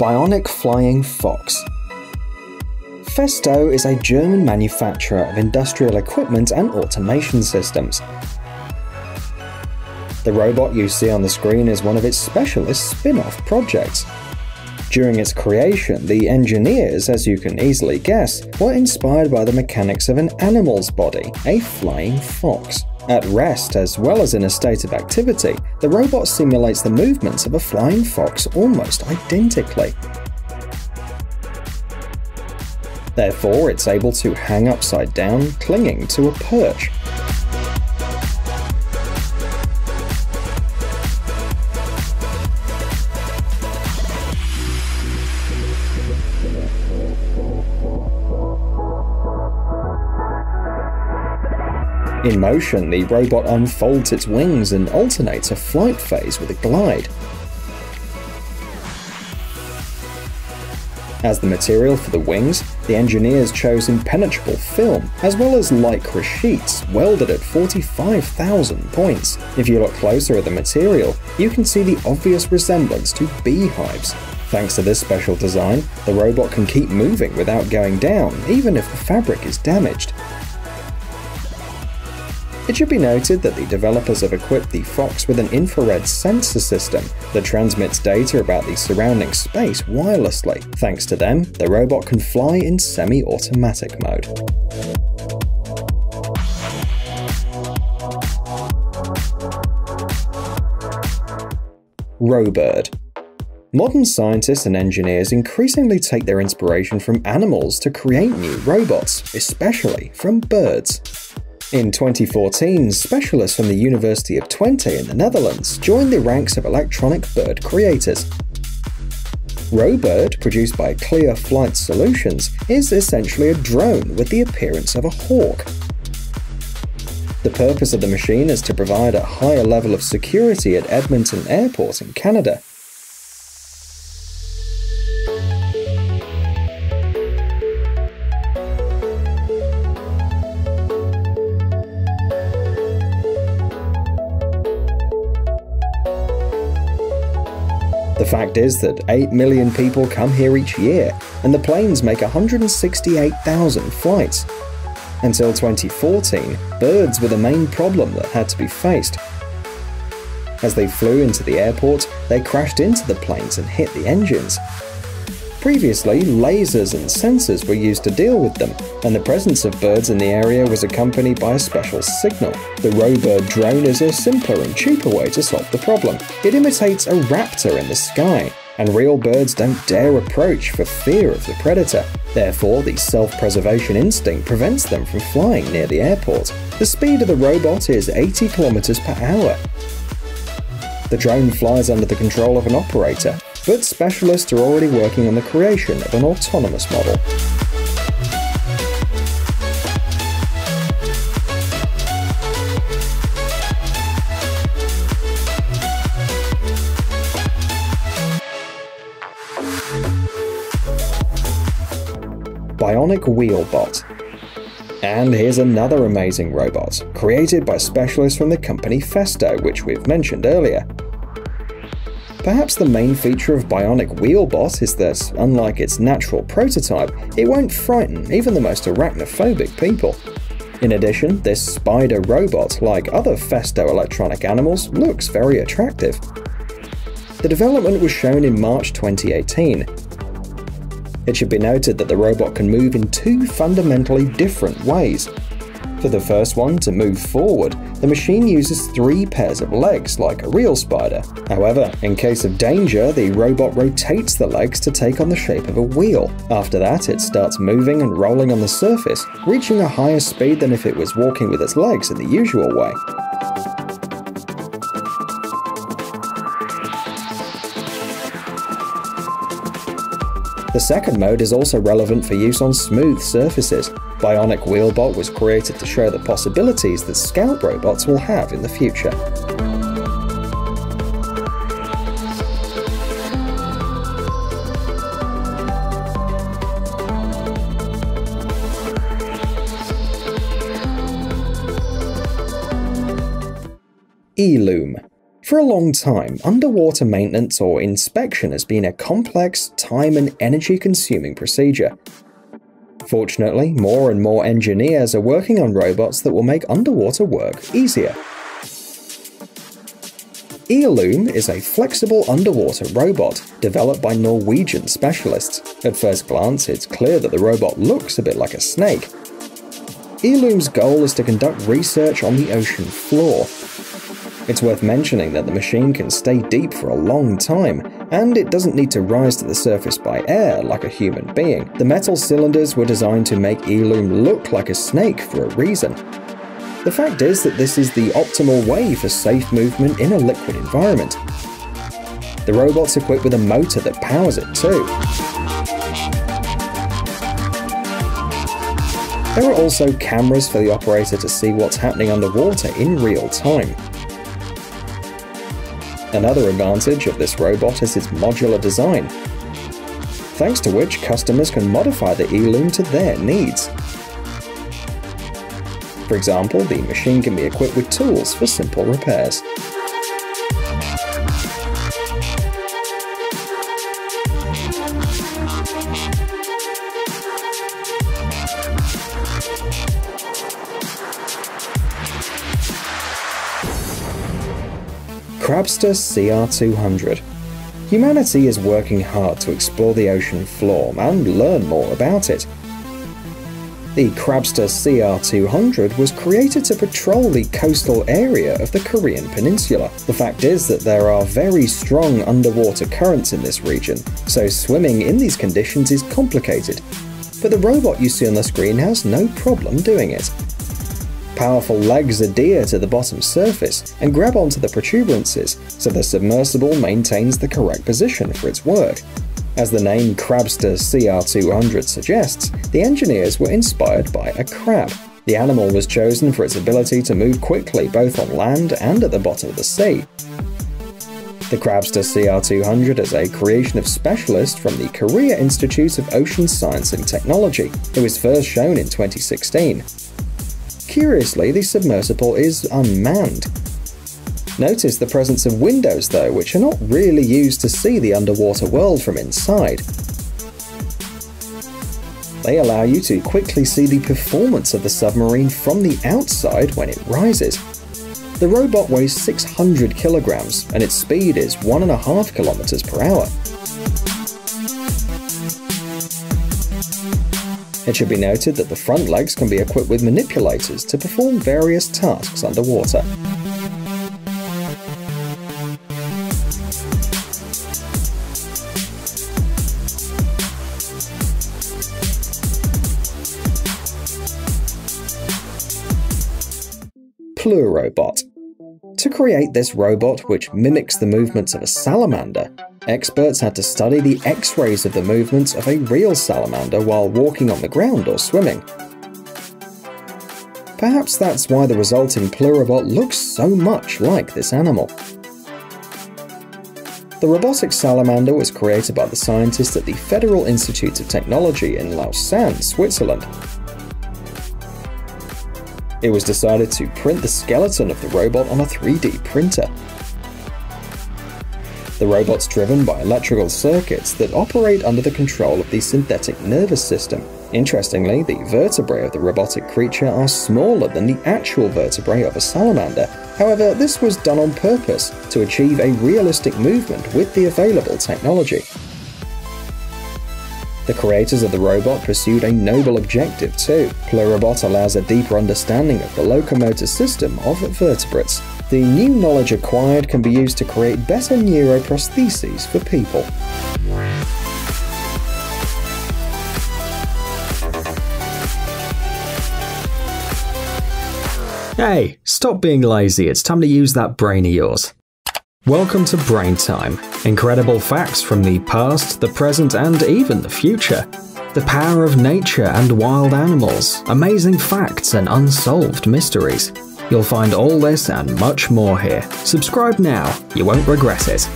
Bionic Flying Fox. Festo is a German manufacturer of industrial equipment and automation systems. The robot you see on the screen is one of its specialist spin-off projects. During its creation, the engineers, as you can easily guess, were inspired by the mechanics of an animal's body, a flying fox. At rest, as well as in a state of activity, the robot simulates the movements of a flying fox almost identically. Therefore, it's able to hang upside down, clinging to a perch. In motion, the robot unfolds its wings and alternates a flight phase with a glide. As the material for the wings, the engineers chose impenetrable film, as well as lycra sheets welded at 45,000 points. If you look closer at the material, you can see the obvious resemblance to beehives. Thanks to this special design, the robot can keep moving without going down, even if the fabric is damaged. It should be noted that the developers have equipped the Fox with an infrared sensor system that transmits data about the surrounding space wirelessly. Thanks to them, the robot can fly in semi-automatic mode. Robird. Modern scientists and engineers increasingly take their inspiration from animals to create new robots, especially from birds. In 2014, specialists from the University of Twente in the Netherlands joined the ranks of electronic bird creators. Robird, produced by Clear Flight Solutions, is essentially a drone with the appearance of a hawk. The purpose of the machine is to provide a higher level of security at Edmonton Airport in Canada. The fact is that 8 million people come here each year, and the planes make 168,000 flights. Until 2014, birds were the main problem that had to be faced. As they flew into the airport, they crashed into the planes and hit the engines. Previously, lasers and sensors were used to deal with them, and the presence of birds in the area was accompanied by a special signal. The Robird drone is a simpler and cheaper way to solve the problem. It imitates a raptor in the sky, and real birds don't dare approach for fear of the predator. Therefore, the self-preservation instinct prevents them from flying near the airport. The speed of the robot is 80 km per hour. The drone flies under the control of an operator, but specialists are already working on the creation of an autonomous model. Bionic Wheelbot. And here's another amazing robot, created by specialists from the company Festo, which we've mentioned earlier. Perhaps the main feature of Bionic Wheelbot is that, unlike its natural prototype, it won't frighten even the most arachnophobic people. In addition, this spider robot, like other Festo electronic animals, looks very attractive. The development was shown in March 2018. It should be noted that the robot can move in two fundamentally different ways. For the first one, to move forward, the machine uses 3 pairs of legs like a real spider. However, in case of danger, the robot rotates the legs to take on the shape of a wheel. After that, it starts moving and rolling on the surface, reaching a higher speed than if it was walking with its legs in the usual way. The second mode is also relevant for use on smooth surfaces. Bionic Wheelbot was created to show the possibilities that scout robots will have in the future. Eloom. For a long time, underwater maintenance or inspection has been a complex, time and energy-consuming procedure. Fortunately, more and more engineers are working on robots that will make underwater work easier. Eolume is a flexible underwater robot developed by Norwegian specialists. At first glance, it's clear that the robot looks a bit like a snake. Eolume's goal is to conduct research on the ocean floor. It's worth mentioning that the machine can stay deep for a long time, and it doesn't need to rise to the surface by air like a human being. The metal cylinders were designed to make Eolume look like a snake for a reason. The fact is that this is the optimal way for safe movement in a liquid environment. The robot's equipped with a motor that powers it too. There are also cameras for the operator to see what's happening underwater in real time. Another advantage of this robot is its modular design, thanks to which customers can modify the Eolume to their needs. For example, the machine can be equipped with tools for simple repairs. Crabster CR200. Humanity is working hard to explore the ocean floor and learn more about it. The Crabster CR200 was created to patrol the coastal area of the Korean peninsula. The fact is that there are very strong underwater currents in this region, so swimming in these conditions is complicated. But the robot you see on the screen has no problem doing it. Powerful legs adhere to the bottom surface and grab onto the protuberances, so the submersible maintains the correct position for its work. As the name Crabster CR200 suggests, the engineers were inspired by a crab. The animal was chosen for its ability to move quickly both on land and at the bottom of the sea. The Crabster CR200 is a creation of specialists from the Korea Institute of Ocean Science and Technology. It was first shown in 2016. Curiously, the submersible is unmanned. Notice the presence of windows though, which are not really used to see the underwater world from inside. They allow you to quickly see the performance of the submarine from the outside when it rises. The robot weighs 600 kilograms and its speed is 1.5 kilometers per hour. It should be noted that the front legs can be equipped with manipulators to perform various tasks underwater. Plurobot. To create this robot, which mimics the movements of a salamander, experts had to study the X-rays of the movements of a real salamander while walking on the ground or swimming. Perhaps that's why the resulting Plurobot looks so much like this animal. The robotic salamander was created by the scientists at the Federal Institute of Technology in Lausanne, Switzerland. It was decided to print the skeleton of the robot on a 3D printer. The robot's driven by electrical circuits that operate under the control of the synthetic nervous system. Interestingly, the vertebrae of the robotic creature are smaller than the actual vertebrae of a salamander. However, this was done on purpose to achieve a realistic movement with the available technology. The creators of the robot pursued a noble objective too. Plurobot allows a deeper understanding of the locomotor system of vertebrates. The new knowledge acquired can be used to create better neuroprostheses for people. Hey, stop being lazy, it's time to use that brain of yours. Welcome to Brain Time. Incredible facts from the past, the present, and even the future. The power of nature and wild animals, amazing facts and unsolved mysteries. You'll find all this and much more here. Subscribe now, you won't regret it.